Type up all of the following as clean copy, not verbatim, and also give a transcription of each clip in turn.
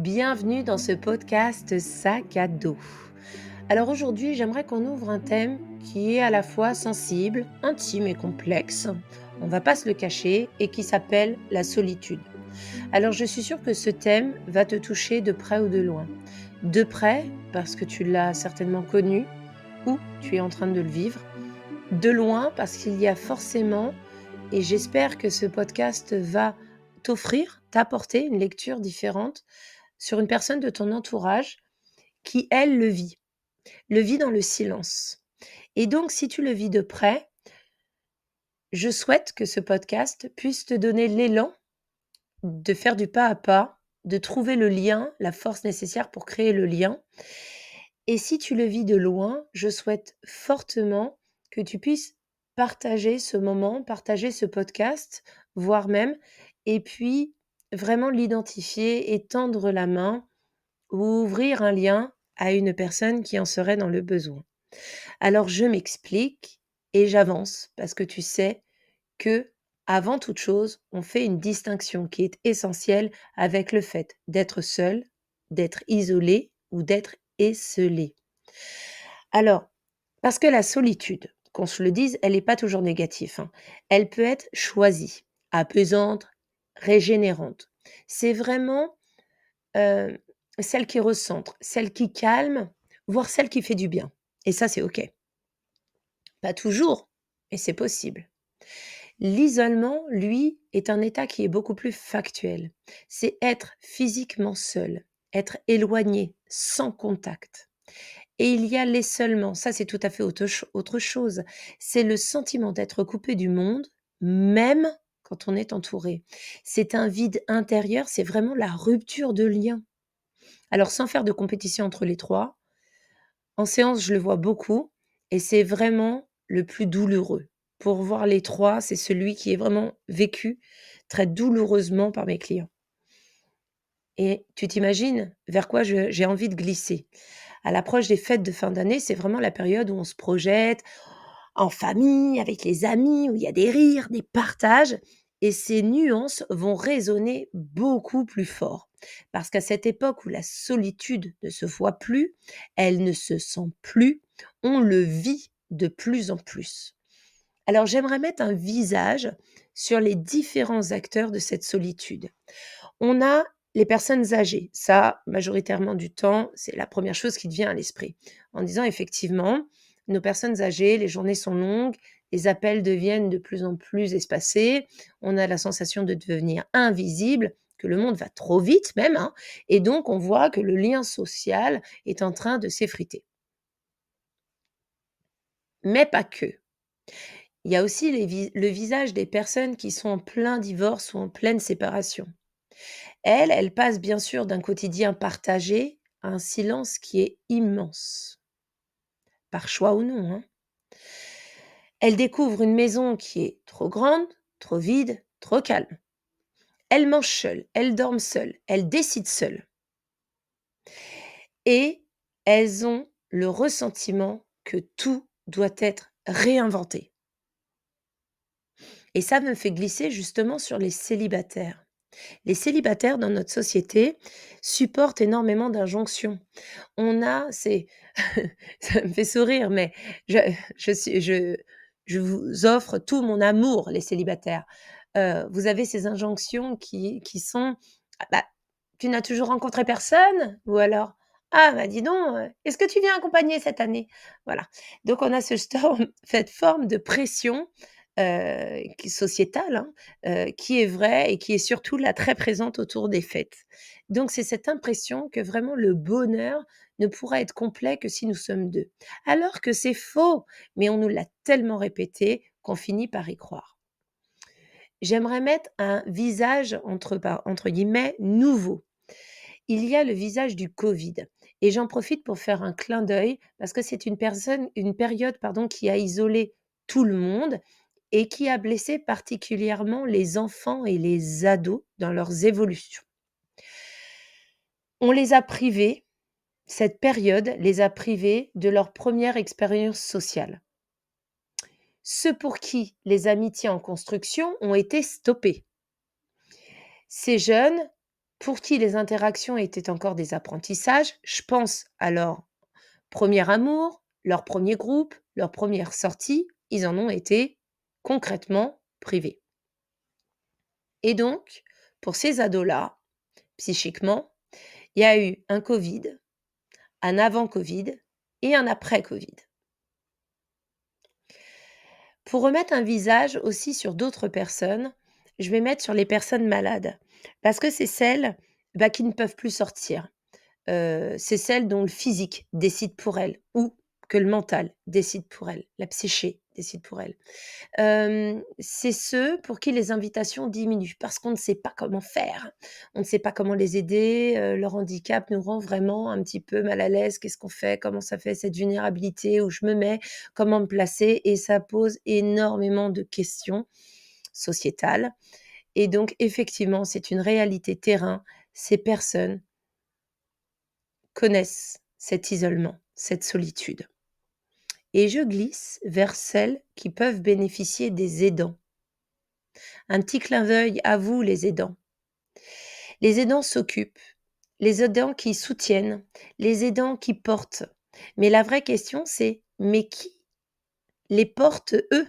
Bienvenue dans ce podcast Sac à dos. Alors aujourd'hui, j'aimerais qu'on ouvre un thème qui est à la fois sensible, intime et complexe, on va pas se le cacher, et qui s'appelle la solitude. Alors je suis sûre que ce thème va te toucher de près ou de loin. De près, parce que tu l'as certainement connu ou tu es en train de le vivre. De loin, parce qu'il y a forcément, et j'espère que ce podcast va t'apporter une lecture différente sur une personne de ton entourage qui, elle, le vit dans le silence. Et donc, si tu le vis de près, je souhaite que ce podcast puisse te donner l'élan de faire du pas à pas, de trouver le lien, la force nécessaire pour créer le lien. Et si tu le vis de loin, je souhaite fortement que tu puisses partager ce moment, partager ce podcast, voire même, et puis vraiment l'identifier et tendre la main ou ouvrir un lien à une personne qui en serait dans le besoin. Alors je m'explique et j'avance parce que tu sais que, avant toute chose, on fait une distinction qui est essentielle avec le fait d'être seul, d'être isolé ou d'être esseulé. Alors, parce que la solitude, qu'on se le dise, elle n'est pas toujours négative, hein. Elle peut être choisie, apaisante, régénérante. C'est vraiment Heu, celle qui recentre, celle qui calme, voire celle qui fait du bien, et ça, c'est OK. Pas toujours, mais c'est possible. L'isolement, lui, est un état qui est beaucoup plus factuel. C'est être physiquement seul, être éloigné, sans contact, et il y a l'isolement, ça, c'est tout à fait autre chose. C'est le sentiment d'être coupé du monde, même quand on est entouré. C'est un vide intérieur, c'est vraiment la rupture de lien. Alors sans faire de compétition entre les 3, en séance, je le vois beaucoup et c'est vraiment le plus douloureux. Pour voir les 3, c'est celui qui est vraiment vécu très douloureusement par mes clients, et tu t'imagines vers quoi je j'ai envie de glisser. À l'approche des fêtes de fin d'année, c'est vraiment la période où on se projette en famille, avec les amis, où il y a des rires, des partages, et ces nuances vont résonner beaucoup plus fort. Parce qu'à cette époque où la solitude ne se voit plus, elle ne se sent plus, on le vit de plus en plus. Alors j'aimerais mettre un visage sur les différents acteurs de cette solitude. On a les personnes âgées. Ça, majoritairement du temps, c'est la première chose qui te vient à l'esprit. En disant effectivement, nos personnes âgées, les journées sont longues, les appels deviennent de plus en plus espacés, on a la sensation de devenir invisible, que le monde va trop vite même, hein, et donc on voit que le lien social est en train de s'effriter. Mais pas que. Il y a aussi le visage des personnes qui sont en plein divorce ou en pleine séparation. Elle passe bien sûr d'un quotidien partagé à un silence qui est immense, par choix ou non, hein. Elle découvre une maison qui est trop grande, trop vide, trop calme. Elle mange seule, elle dort seule, elle décide seule, et elles ont le ressentiment que tout doit être réinventé, et ça me fait glisser justement sur les célibataires. Les célibataires dans notre société supportent énormément d'injonctions. On a c'est ça me fait sourire, mais je je suis je vous offre tout mon amour, les célibataires. Vous avez ces injonctions qui sont: «Ah bah, tu n'as toujours rencontré personne?» ou alors: «Ah bah, dis donc, est-ce que tu viens accompagner cette année?» Voilà. Donc on a cette forme de pression, qui sociétale, hein, qui est vraie et qui est surtout là très présente autour des fêtes. Donc c'est cette impression que vraiment le bonheur ne pourra être complet que si nous sommes 2. Alors que c'est faux, mais on nous l'a tellement répété qu'on finit par y croire. J'aimerais mettre un visage entre guillemets «nouveau». Il y a le visage du Covid, et j'en profite pour faire un clin d'œil parce que c'est une période, pardon, qui a isolé tout le monde et qui a blessé particulièrement les enfants et les ados dans leurs évolutions. On les a privés Cette période les a privés de leur première expérience sociale. Ceux pour qui les amitiés en construction ont été stoppées. Ces jeunes pour qui les interactions étaient encore des apprentissages. Je pense à leur premier amour, leur premier groupe, leur première sortie, ils en ont été concrètement privés. Et donc, pour ces ados-là, psychiquement, il y a eu un Covid, un avant Covid et un après Covid. Pour remettre un visage aussi sur d'autres personnes, je vais mettre sur les personnes malades parce que c'est celles, qui ne peuvent plus sortir. C'est celle dont le physique décide pour elle ou que le mental décide pour elle, la psyché décide pour elle. C'est ceux pour qui les invitations diminuent parce qu'on ne sait pas comment faire. On ne sait pas comment les aider, leur handicap nous rend vraiment un petit peu mal à l'aise. Qu'est-ce qu'on fait? Comment ça fait cette vulnérabilité? Où je me mets? Comment me placer? Et ça pose énormément de questions sociétales et donc effectivement, c'est une réalité terrain. Ces personnes connaissent cet isolement, cette solitude et je glisse vers celles qui peuvent bénéficier des aidants. Un petit clin d'œil à vous les aidants. Les aidants s'occupent, les aidants qui soutiennent, les aidants qui portent. Mais la vraie question c'est: mais qui les porte eux?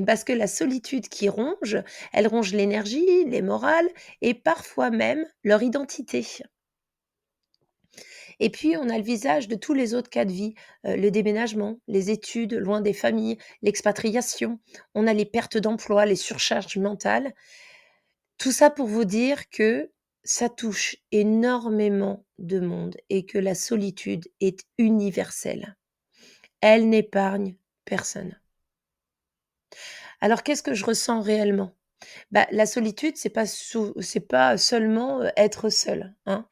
Parce que la solitude qui ronge, elle ronge l'énergie, les morales et parfois même leur identité. Et puis, on a le visage de tous les autres cas de vie, le déménagement, les études loin des familles, l'expatriation. On a les pertes d'emploi, les surcharges mentales. Tout ça pour vous dire que ça touche énormément de monde et que la solitude est universelle. Elle n'épargne personne. Alors qu'est-ce que je ressens réellement? La solitude, c'est pas seulement, être seul, hein.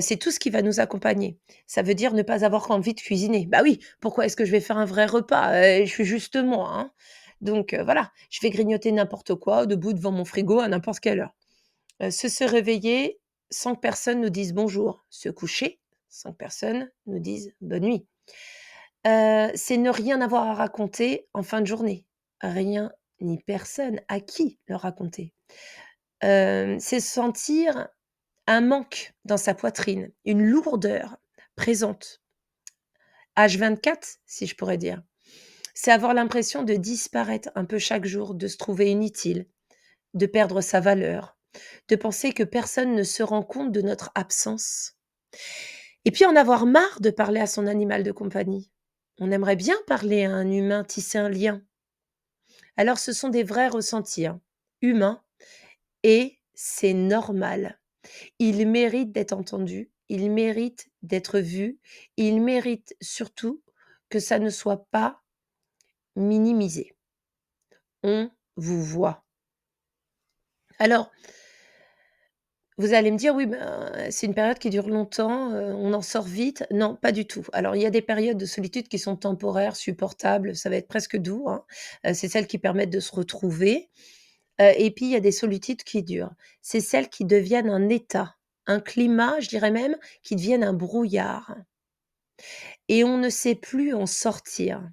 C'est tout ce qui va nous accompagner. Ça veut dire ne pas avoir envie de cuisiner. Bah oui, pourquoi est-ce que je vais faire un vrai repas? Je suis juste moi, hein. Donc voilà, je vais grignoter n'importe quoi, debout devant mon frigo à n'importe quelle heure. Se réveiller sans que personne nous dise bonjour. Se coucher sans que personne nous dise bonne nuit. C'est ne rien avoir à raconter en fin de journée. Rien ni personne à qui le raconter. C'est sentir un manque dans sa poitrine, une lourdeur présente, H24 si je pourrais dire. C'est avoir l'impression de disparaître un peu chaque jour, de se trouver inutile, de perdre sa valeur, de penser que personne ne se rend compte de notre absence et puis en avoir marre de parler à son animal de compagnie. On aimerait bien parler à un humain, tisser un lien. Alors ce sont des vrais ressentis, hein, humains et c'est normal. Ils méritent d'être entendus, ils méritent d'être vus, ils méritent surtout que ça ne soit pas minimisé. On vous voit. Alors, vous allez me dire: «Oui, ben, c'est une période qui dure longtemps, on en sort vite». Non, pas du tout. Alors, il y a des périodes de solitude qui sont temporaires, supportables, ça va être presque doux, hein. C'est celles qui permettent de se retrouver, et puis il y a des solitudes qui durent. C'est celles qui deviennent un état, un climat, je dirais même, qui deviennent un brouillard et on ne sait plus en sortir.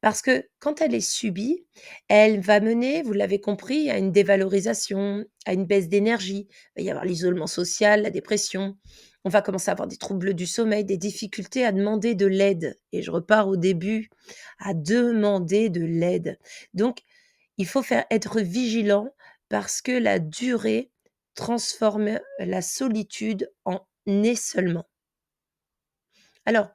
Parce que quand elle est subie, elle va mener, vous l'avez compris, à une dévalorisation, à une baisse d'énergie. Il va y avoir l'isolement social, la dépression. On va commencer à avoir des troubles du sommeil, des difficultés à demander de l'aide. Et je repars au début, à demander de l'aide. Donc, il faut être vigilant parce que la durée transforme la solitude en isolement. Alors,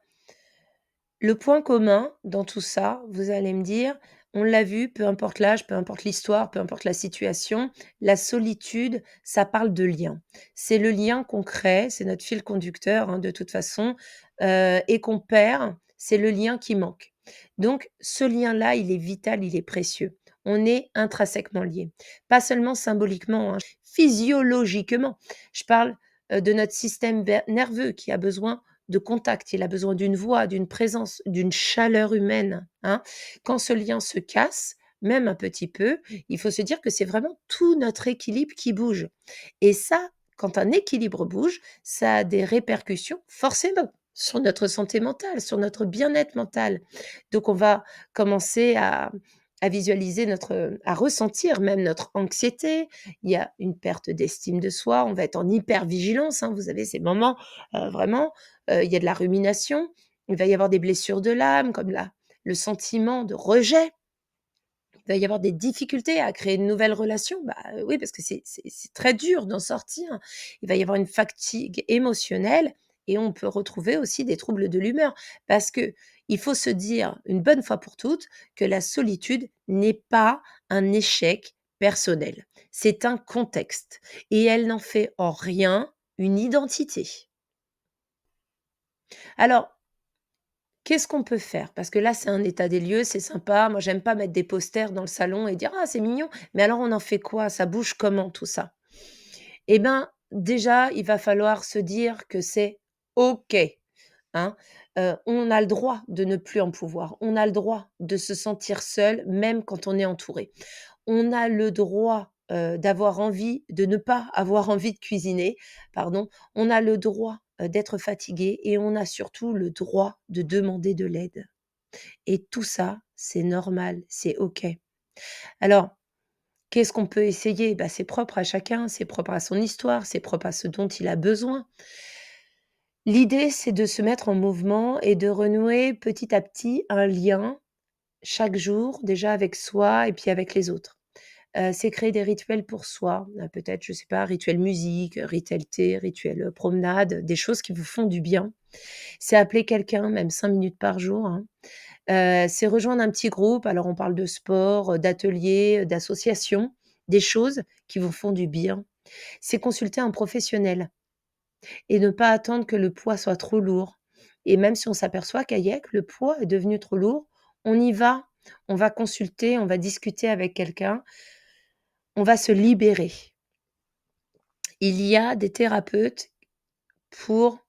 le point commun dans tout ça, vous allez me dire, on l'a vu, peu importe l'âge, peu importe l'histoire, peu importe la situation, la solitude, ça parle de lien. C'est le lien qu'on crée, c'est notre fil conducteur, hein, de toute façon, et qu'on perd, c'est le lien qui manque. Donc ce lien-là, il est vital, il est précieux. On est intrinsèquement liés, pas seulement symboliquement, hein, physiologiquement. Je parle, de notre système nerveux qui a besoin de contact, il a besoin d'une voix, d'une présence, d'une chaleur humaine, hein. Quand ce lien se casse, même un petit peu, il faut se dire que c'est vraiment tout notre équilibre qui bouge et ça, quand un équilibre bouge, ça a des répercussions forcément sur notre santé mentale, sur notre bien-être mental. Donc on va commencer à visualiser à ressentir même notre anxiété. Il y a une perte d'estime de soi, on va être en hypervigilance, hein. Vous avez ces moments, vraiment, il y a de la rumination, il va y avoir des blessures de l'âme comme la le sentiment de rejet. Il va y avoir des difficultés à créer de nouvelles relations, bah, oui, parce que c'est très dur d'en sortir. Il va y avoir une fatigue émotionnelle et on peut retrouver aussi des troubles de l'humeur. Parce que il faut se dire, une bonne fois pour toutes, que la solitude n'est pas un échec personnel. C'est un contexte et elle n'en fait en rien une identité. Alors, qu'est-ce qu'on peut faire? Parce que là, c'est un état des lieux, c'est sympa. Moi, j'aime pas mettre des posters dans le salon et dire: «Ah, c'est mignon». Mais alors, on en fait quoi? Ça bouge comment tout ça? Eh ben, déjà, il va falloir se dire que c'est OK, hein. On a le droit de ne plus en pouvoir. On a le droit de se sentir seul, même quand on est entouré. On a le droit, d'avoir envie de ne pas avoir envie de cuisiner, pardon. On a le droit, d'être fatigué et on a surtout le droit de demander de l'aide et tout ça, c'est normal, c'est OK. Alors, qu'est-ce qu'on peut essayer? Bah, c'est propre à chacun, c'est propre à son histoire, c'est propre à ce dont il a besoin. L'idée, c'est de se mettre en mouvement et de renouer petit à petit un lien chaque jour, déjà avec soi et puis avec les autres. C'est créer des rituels pour soi, peut-être, je sais pas, rituel musique, rituel thé, rituel, promenade, des choses qui vous font du bien. C'est appeler quelqu'un, même 5 minutes par jour, hein. C'est rejoindre un petit groupe, alors on parle de sport, d'ateliers, d'associations, des choses qui vous font du bien. C'est consulter un professionnel et ne pas attendre que le poids soit trop lourd et même si on s'aperçoit qu'aillec, le poids est devenu trop lourd, on y va, on va consulter, on va discuter avec quelqu'un, on va se libérer. Il y a des thérapeutes pour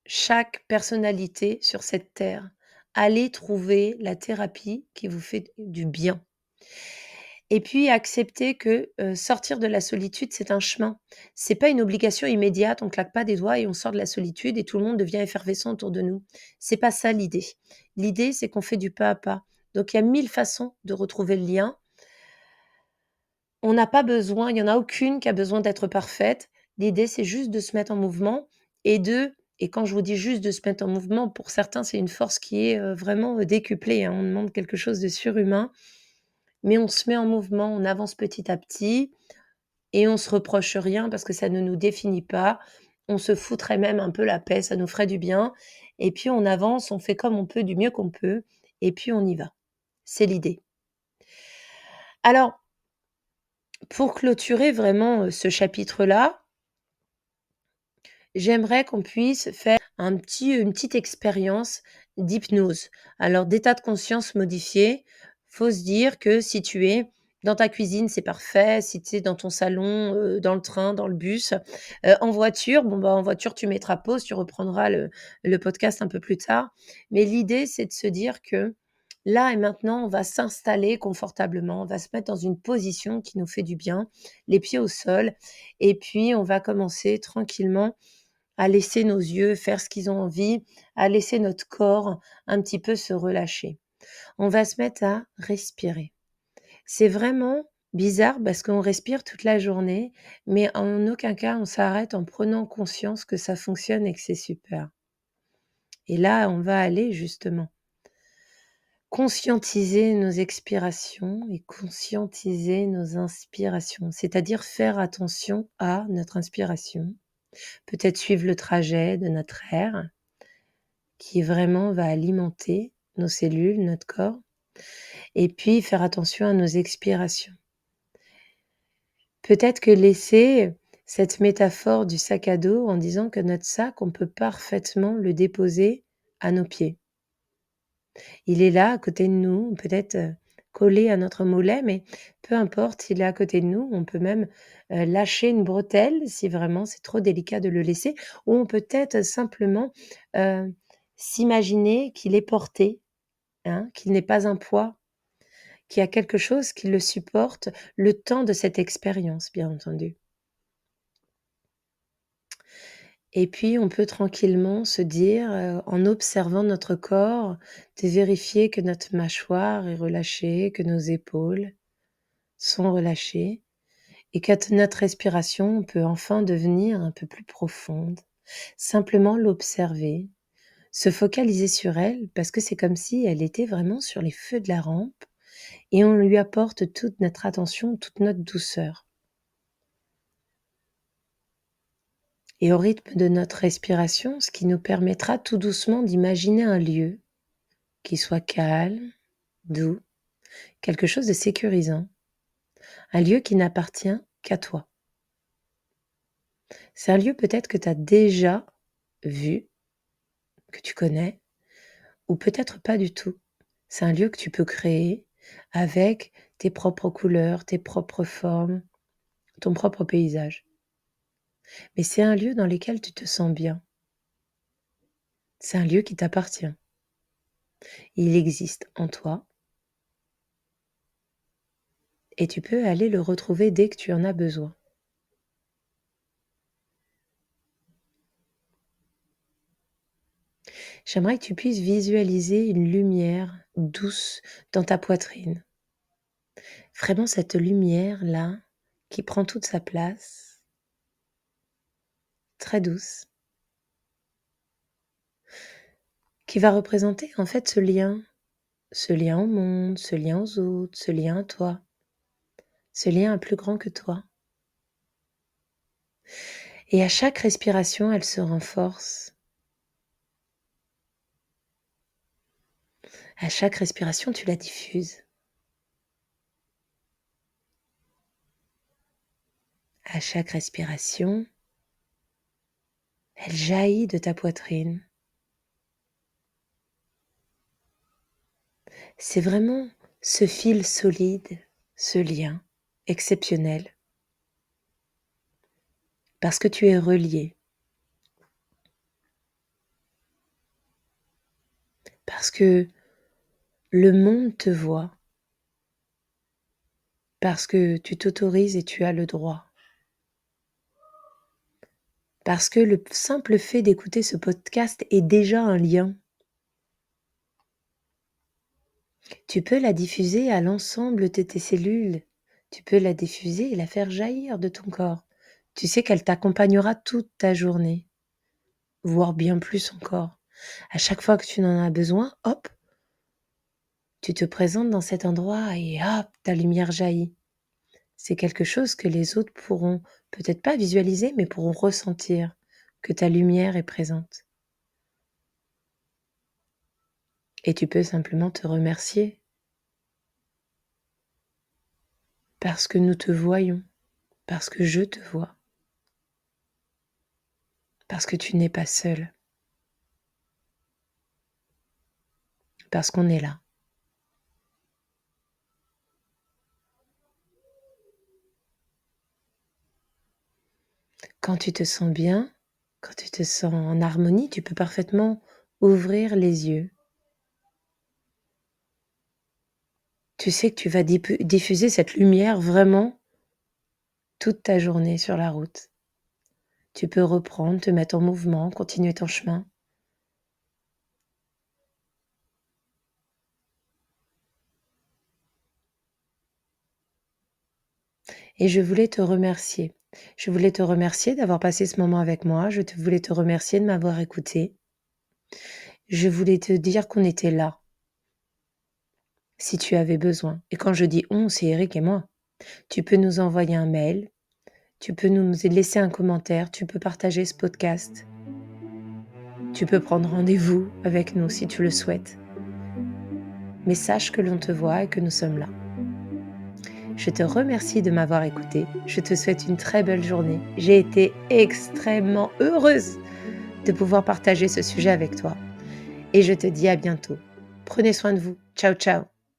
chaque personnalité sur cette terre. Allez trouver la thérapie qui vous fait du bien. Et puis accepter que, sortir de la solitude, c'est un chemin. C'est pas une obligation immédiate, on claque pas des doigts et on sort de la solitude et tout le monde devient effervescent autour de nous. C'est pas ça l'idée. L'idée, c'est qu'on fait du pas à pas. Donc il y a 1000 façons de retrouver le lien. On n'a pas besoin il y en a aucune qui a besoin d'être parfaite. L'idée, c'est juste de se mettre en mouvement et quand je vous dis juste de se mettre en mouvement, pour certains, c'est une force qui est, vraiment, décuplée, hein. On demande quelque chose de surhumain, mais on se met en mouvement, on avance petit à petit et on se reproche rien parce que ça ne nous définit pas. On se foutrait même un peu la paix, ça nous ferait du bien et puis on avance, on fait comme on peut, du mieux qu'on peut et puis on y va. C'est l'idée. Alors, pour clôturer vraiment, ce chapitre-là, j'aimerais qu'on puisse faire une petite expérience d'hypnose. Alors d'état de conscience modifié, faut se dire que si tu es dans ta cuisine, c'est parfait, si tu es dans ton salon, dans le train, dans le bus, en voiture, bon, bah, en voiture, tu mettras pause, tu reprendras le podcast un peu plus tard. Mais l'idée, c'est de se dire que là et maintenant, on va s'installer confortablement, on va se mettre dans une position qui nous fait du bien, les pieds au sol et puis on va commencer tranquillement à laisser nos yeux faire ce qu'ils ont envie, à laisser notre corps un petit peu se relâcher. On va se mettre à respirer. C'est vraiment bizarre parce qu'on respire toute la journée, mais en aucun cas on s'arrête en prenant conscience que ça fonctionne et que c'est super. Et là, on va aller justement conscientiser nos expirations et conscientiser nos inspirations, c'est-à-dire faire attention à notre inspiration, peut-être suivre le trajet de notre air qui vraiment va alimenter nos cellules, notre corps et puis faire attention à nos expirations. Peut-être que laisser cette métaphore du sac à dos en disant que notre sac, on peut parfaitement le déposer à nos pieds. Il est là à côté de nous, peut-être, collé à notre mollet, mais peu importe, il est à côté de nous. On peut même, lâcher une bretelle si vraiment c'est trop délicat de le laisser ou on peut peut-être simplement, heu, s'imaginer qu'il est porté, hein, qu'il n'est pas un poids, qu'il y a quelque chose qui le supporte le temps de cette expérience, bien entendu. Et puis on peut tranquillement se dire, en observant notre corps, de vérifier que notre mâchoire est relâchée, que nos épaules sont relâchées et que notre respiration peut enfin devenir un peu plus profonde. Simplement l'observer, se focaliser sur elle parce que c'est comme si elle était vraiment sur les feux de la rampe et on lui apporte toute notre attention, toute notre douceur. Et au rythme de notre respiration, ce qui nous permettra tout doucement d'imaginer un lieu qui soit calme, doux, quelque chose de sécurisant, un lieu qui n'appartient qu'à toi. C'est un lieu peut-être que tu as déjà vu, que tu connais, ou peut-être pas du tout. C'est un lieu que tu peux créer avec tes propres couleurs, tes propres formes, ton propre paysage. Mais c'est un lieu dans lequel tu te sens bien. C'est un lieu qui t'appartient. Il existe en toi et tu peux aller le retrouver dès que tu en as besoin. J'aimerais que tu puisses visualiser une lumière douce dans ta poitrine. Vraiment cette lumière-là qui prend toute sa place, très douce, qui va représenter en fait ce lien au monde, ce lien aux autres, ce lien à toi, ce lien plus grand que toi. Et à chaque respiration, elle se renforce. À chaque respiration, tu la diffuses. À chaque respiration, elle jaillit de ta poitrine. C'est vraiment ce fil solide, ce lien exceptionnel, parce que tu es relié, parce que le monde te voit, parce que tu t'autorises et tu as le droit, parce que le simple fait d'écouter ce podcast est déjà un lien. Tu peux la diffuser à l'ensemble de tes cellules, tu peux la diffuser et la faire jaillir de ton corps. Tu sais qu'elle t'accompagnera toute ta journée, voire bien plus encore. À chaque fois que tu en as besoin, hop, tu te présentes dans cet endroit et hop, ta lumière jaillit. C'est quelque chose que les autres pourront peut-être pas visualiser, mais pourront ressentir que ta lumière est présente. Et tu peux simplement te remercier parce que nous te voyons, parce que je te vois, parce que tu n'es pas seul, parce qu'on est là. Quand tu te sens bien, quand tu te sens en harmonie, tu peux parfaitement ouvrir les yeux. Tu sais que tu vas diffuser cette lumière vraiment toute ta journée sur la route. Tu peux reprendre, te mettre en mouvement, continuer ton chemin. Et je voulais te remercier. Je voulais te remercier d'avoir passé ce moment avec moi. Voulais te remercier de m'avoir écouté. Je voulais te dire qu'on était là, si tu avais besoin. Et quand je dis on, c'est Eric et moi. Tu peux nous envoyer un mail, tu peux nous laisser un commentaire, tu peux partager ce podcast. Tu peux prendre rendez-vous avec nous si tu le souhaites. Mais sache que l'on te voit et que nous sommes là. Je te remercie de m'avoir écouté. Je te souhaite une très belle journée. J'ai été extrêmement heureuse de pouvoir partager ce sujet avec toi. Et je te dis à bientôt. Prenez soin de vous. Ciao, ciao.